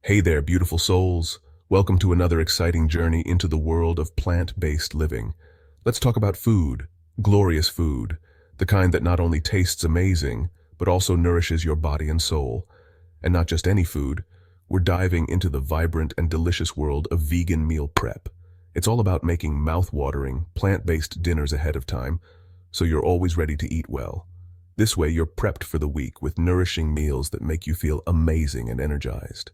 Hey there, beautiful souls. Welcome to another exciting journey into the world of plant-based living. Let's talk about food, glorious food, the kind that not only tastes amazing, but also nourishes your body and soul. And not just any food, we're diving into the vibrant and delicious world of vegan meal prep. It's all about making mouth-watering, plant-based dinners ahead of time, so you're always ready to eat well. This way, you're prepped for the week with nourishing meals that make you feel amazing and energized.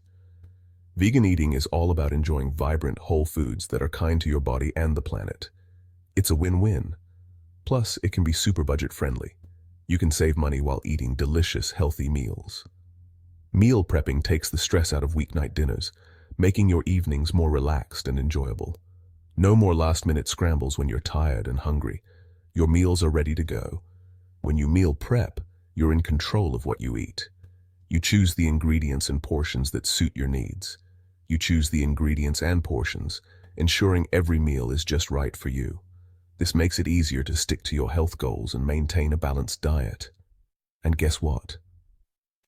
Vegan eating is all about enjoying vibrant, whole foods that are kind to your body and the planet. It's a win-win. Plus, it can be super budget-friendly. You can save money while eating delicious, healthy meals. Meal prepping takes the stress out of weeknight dinners, making your evenings more relaxed and enjoyable. No more last-minute scrambles when you're tired and hungry. Your meals are ready to go. When you meal prep, you're in control of what you eat. You choose the ingredients and portions that suit your needs. You choose the ingredients and portions, ensuring every meal is just right for you. This makes it easier to stick to your health goals and maintain a balanced diet. And guess what?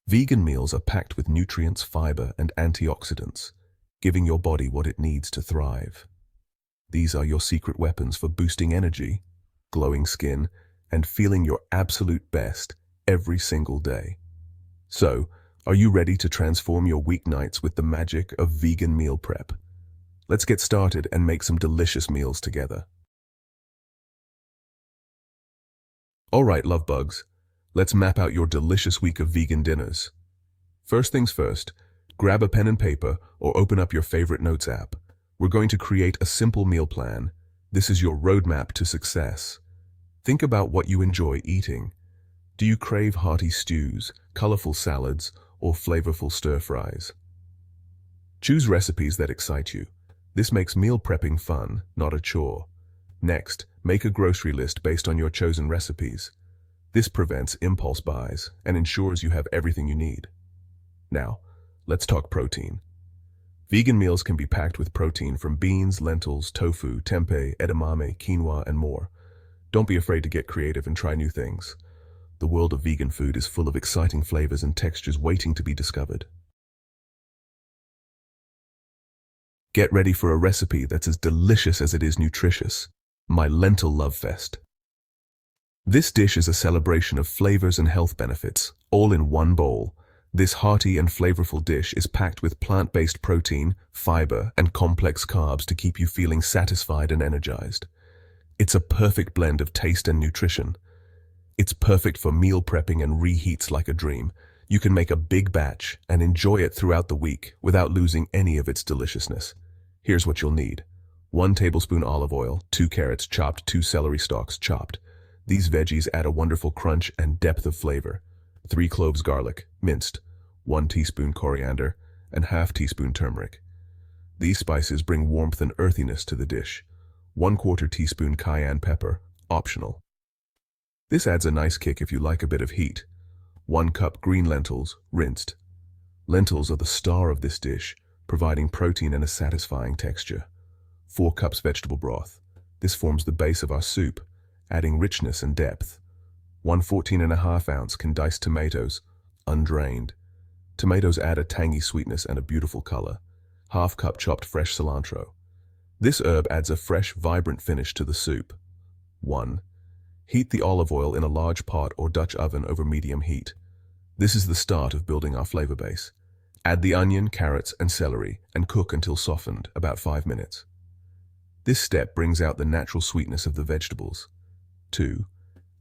Vegan meals are packed with nutrients, fiber, and antioxidants, giving your body what it needs to thrive. These are your secret weapons for boosting energy, glowing skin, and feeling your absolute best every single day. So, are you ready to transform your weeknights with the magic of vegan meal prep? Let's get started and make some delicious meals together. Alright, love bugs, let's map out your delicious week of vegan dinners. First things first, grab a pen and paper or open up your favorite notes app. We're going to create a simple meal plan. This is your roadmap to success. Think about what you enjoy eating. Do you crave hearty stews, colorful salads, or flavorful stir-fries? Choose recipes that excite you. This makes meal prepping fun, not a chore. Next, make a grocery list based on your chosen recipes. This prevents impulse buys and ensures you have everything you need. Now, let's talk protein. Vegan meals can be packed with protein from beans, lentils, tofu, tempeh, edamame, quinoa, and more. Don't be afraid to get creative and try new things. The world of vegan food is full of exciting flavors and textures waiting to be discovered. Get ready for a recipe that's as delicious as it is nutritious. My lentil love fest. This dish is a celebration of flavors and health benefits, all in one bowl. This hearty and flavorful dish is packed with plant-based protein, fiber, and complex carbs to keep you feeling satisfied and energized. It's a perfect blend of taste and nutrition. It's perfect for meal prepping and reheats like a dream. You can make a big batch and enjoy it throughout the week without losing any of its deliciousness. Here's what you'll need. 1 tablespoon olive oil, 2 carrots chopped, 2 celery stalks chopped. These veggies add a wonderful crunch and depth of flavor. 3 cloves garlic, minced, 1 teaspoon coriander, and ½ teaspoon turmeric. These spices bring warmth and earthiness to the dish. 1/4 teaspoon cayenne pepper, optional. This adds a nice kick if you like a bit of heat. 1 cup green lentils, rinsed. Lentils are the star of this dish, providing protein and a satisfying texture. 4 cups vegetable broth. This forms the base of our soup, adding richness and depth. 1 14.5-ounce condensed tomatoes, undrained. Tomatoes add a tangy sweetness and a beautiful color. ½ cup chopped fresh cilantro. This herb adds a fresh, vibrant finish to the soup. 1. Heat the olive oil in a large pot or Dutch oven over medium heat. This is the start of building our flavor base. Add the onion, carrots, and celery and cook until softened, about 5 minutes. This step brings out the natural sweetness of the vegetables. 2.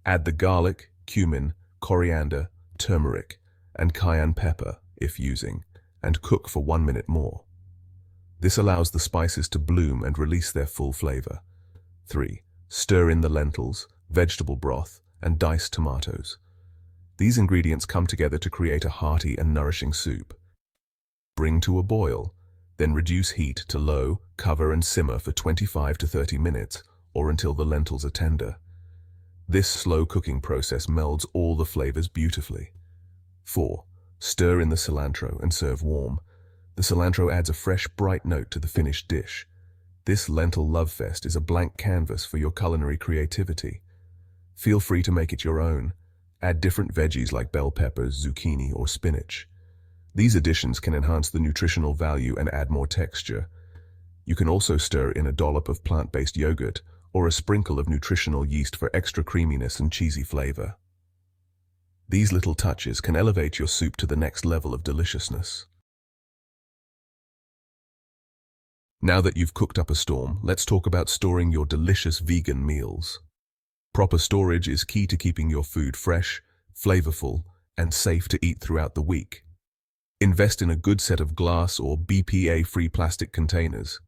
Add the garlic, cumin, coriander, turmeric, and cayenne pepper, if using, and cook for 1 minute more. This allows the spices to bloom and release their full flavor. 3. Stir in the lentils, vegetable broth, and diced tomatoes. These ingredients come together to create a hearty and nourishing soup. Bring to a boil, then reduce heat to low, cover and simmer for 25 to 30 minutes, or until the lentils are tender. This slow cooking process melds all the flavors beautifully. 4. Stir in the cilantro and serve warm. The cilantro adds a fresh, bright note to the finished dish. This lentil love fest is a blank canvas for your culinary creativity. Feel free to make it your own. Add different veggies like bell peppers, zucchini, or spinach. These additions can enhance the nutritional value and add more texture. You can also stir in a dollop of plant-based yogurt or a sprinkle of nutritional yeast for extra creaminess and cheesy flavor. These little touches can elevate your soup to the next level of deliciousness. Now that you've cooked up a storm, let's talk about storing your delicious vegan meals. Proper storage is key to keeping your food fresh, flavorful, and safe to eat throughout the week. Invest in a good set of glass or BPA-free plastic containers.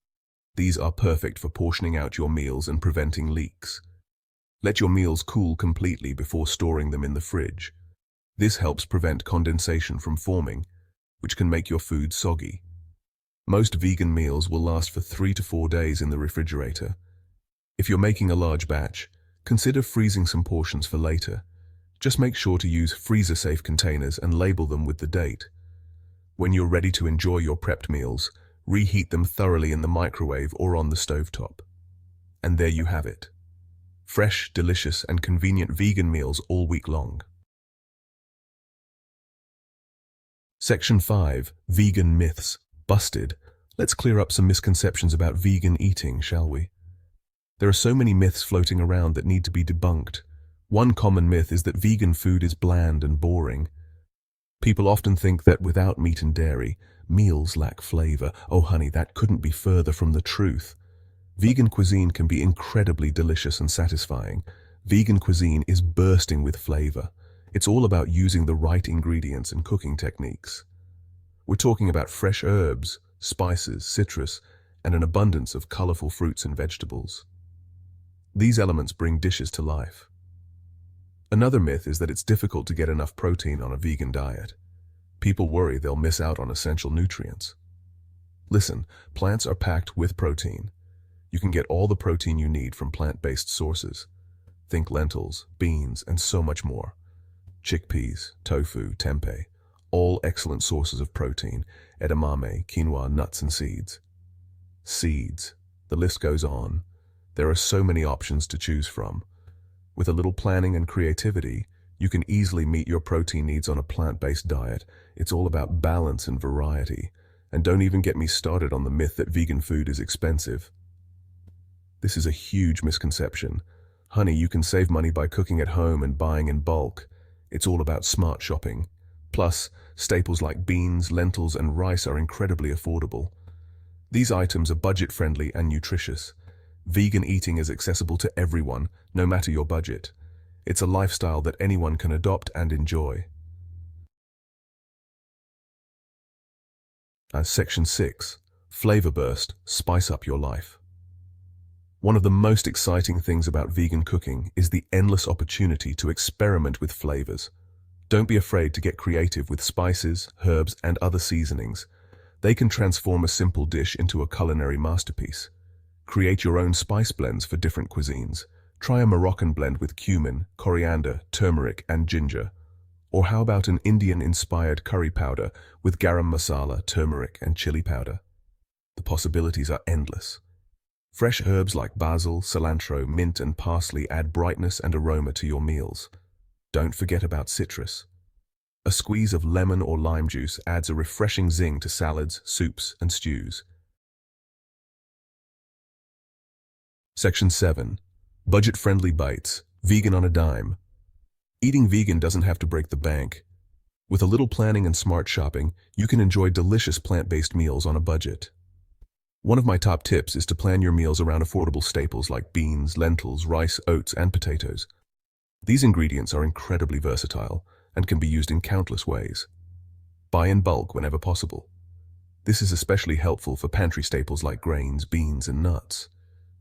These are perfect for portioning out your meals and preventing leaks. Let your meals cool completely before storing them in the fridge. This helps prevent condensation from forming, which can make your food soggy. Most vegan meals will last for 3 to 4 days in the refrigerator. If you're making a large batch, consider freezing some portions for later. Just make sure to use freezer-safe containers and label them with the date. When you're ready to enjoy your prepped meals, reheat them thoroughly in the microwave or on the stovetop. And there you have it. Fresh, delicious, and convenient vegan meals all week long. Section 5. Vegan Myths. Busted. Let's clear up some misconceptions about vegan eating, shall we? There are so many myths floating around that need to be debunked. One common myth is that vegan food is bland and boring. People often think that without meat and dairy, meals lack flavor. Oh honey, that couldn't be further from the truth. Vegan cuisine can be incredibly delicious and satisfying. Vegan cuisine is bursting with flavor. It's all about using the right ingredients and cooking techniques. We're talking about fresh herbs, spices, citrus, and an abundance of colorful fruits and vegetables. These elements bring dishes to life. Another myth is that it's difficult to get enough protein on a vegan diet. People worry they'll miss out on essential nutrients. Listen, plants are packed with protein. You can get all the protein you need from plant-based sources. Think lentils, beans, and so much more. Chickpeas, tofu, tempeh, all excellent sources of protein, edamame, quinoa, nuts, and seeds. Seeds. The list goes on. There are so many options to choose from. With a little planning and creativity, you can easily meet your protein needs on a plant-based diet. It's all about balance and variety. And don't even get me started on the myth that vegan food is expensive. This is a huge misconception. Honey, you can save money by cooking at home and buying in bulk. It's all about smart shopping. Plus, staples like beans, lentils, and rice are incredibly affordable. These items are budget-friendly and nutritious. Vegan eating is accessible to everyone, no matter your budget. It's a lifestyle that anyone can adopt and enjoy. Section 6. Flavor Burst. Spice up your life. One of the most exciting things about vegan cooking is the endless opportunity to experiment with flavors. Don't be afraid to get creative with spices, herbs, and other seasonings. They can transform a simple dish into a culinary masterpiece. Create your own spice blends for different cuisines. Try a Moroccan blend with cumin, coriander, turmeric, and ginger. Or how about an Indian-inspired curry powder with garam masala, turmeric, and chili powder? The possibilities are endless. Fresh herbs like basil, cilantro, mint, and parsley add brightness and aroma to your meals. Don't forget about citrus. A squeeze of lemon or lime juice adds a refreshing zing to salads, soups, and stews. Section 7. Budget-friendly bites. Vegan on a dime. Eating vegan doesn't have to break the bank. With a little planning and smart shopping, you can enjoy delicious plant-based meals on a budget. One of my top tips is to plan your meals around affordable staples like beans, lentils, rice, oats, and potatoes. These ingredients are incredibly versatile and can be used in countless ways. Buy in bulk whenever possible. This is especially helpful for pantry staples like grains, beans, and nuts.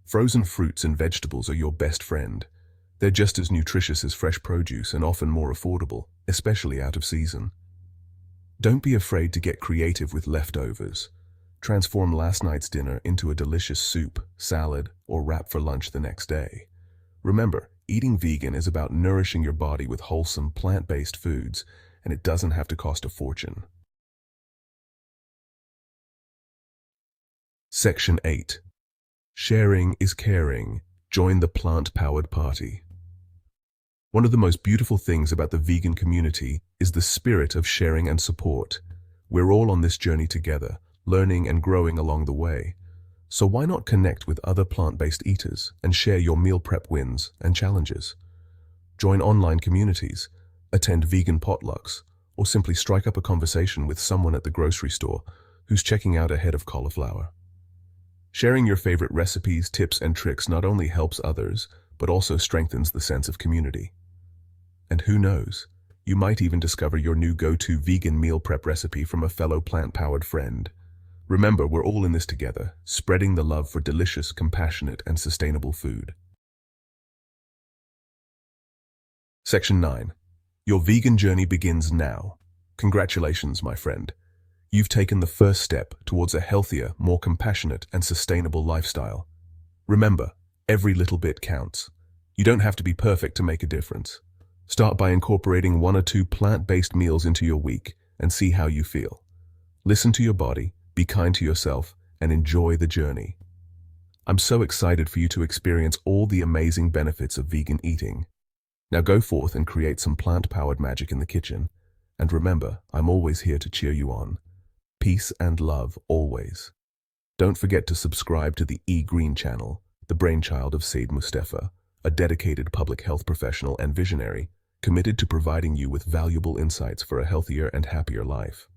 Frozen fruits and vegetables are your best friend. They're just as nutritious as fresh produce and often more affordable, especially out of season. Don't be afraid to get creative with leftovers. Transform last night's dinner into a delicious soup, salad, or wrap for lunch the next day. Remember, eating vegan is about nourishing your body with wholesome, plant-based foods, and it doesn't have to cost a fortune. Section 8. Sharing is caring. Join the plant-powered party. One of the most beautiful things about the vegan community is the spirit of sharing and support. We're all on this journey together, learning and growing along the way. So why not connect with other plant-based eaters and share your meal prep wins and challenges? Join online communities, attend vegan potlucks, or simply strike up a conversation with someone at the grocery store who's checking out a head of cauliflower. Sharing your favorite recipes, tips, and tricks not only helps others, but also strengthens the sense of community. And who knows, you might even discover your new go-to vegan meal prep recipe from a fellow plant-powered friend. Remember, we're all in this together, spreading the love for delicious, compassionate, and sustainable food. Section 9. Your vegan journey begins now. Congratulations, my friend. You've taken the first step towards a healthier, more compassionate, and sustainable lifestyle. Remember, every little bit counts. You don't have to be perfect to make a difference. Start by incorporating 1 or 2 plant-based meals into your week and see how you feel. Listen to your body, be kind to yourself, and enjoy the journey. I'm so excited for you to experience all the amazing benefits of vegan eating. Now go forth and create some plant-powered magic in the kitchen. And remember, I'm always here to cheer you on. Peace and love always. Don't forget to subscribe to the E-Green channel, the brainchild of Said Mustafa, a dedicated public health professional and visionary, committed to providing you with valuable insights for a healthier and happier life.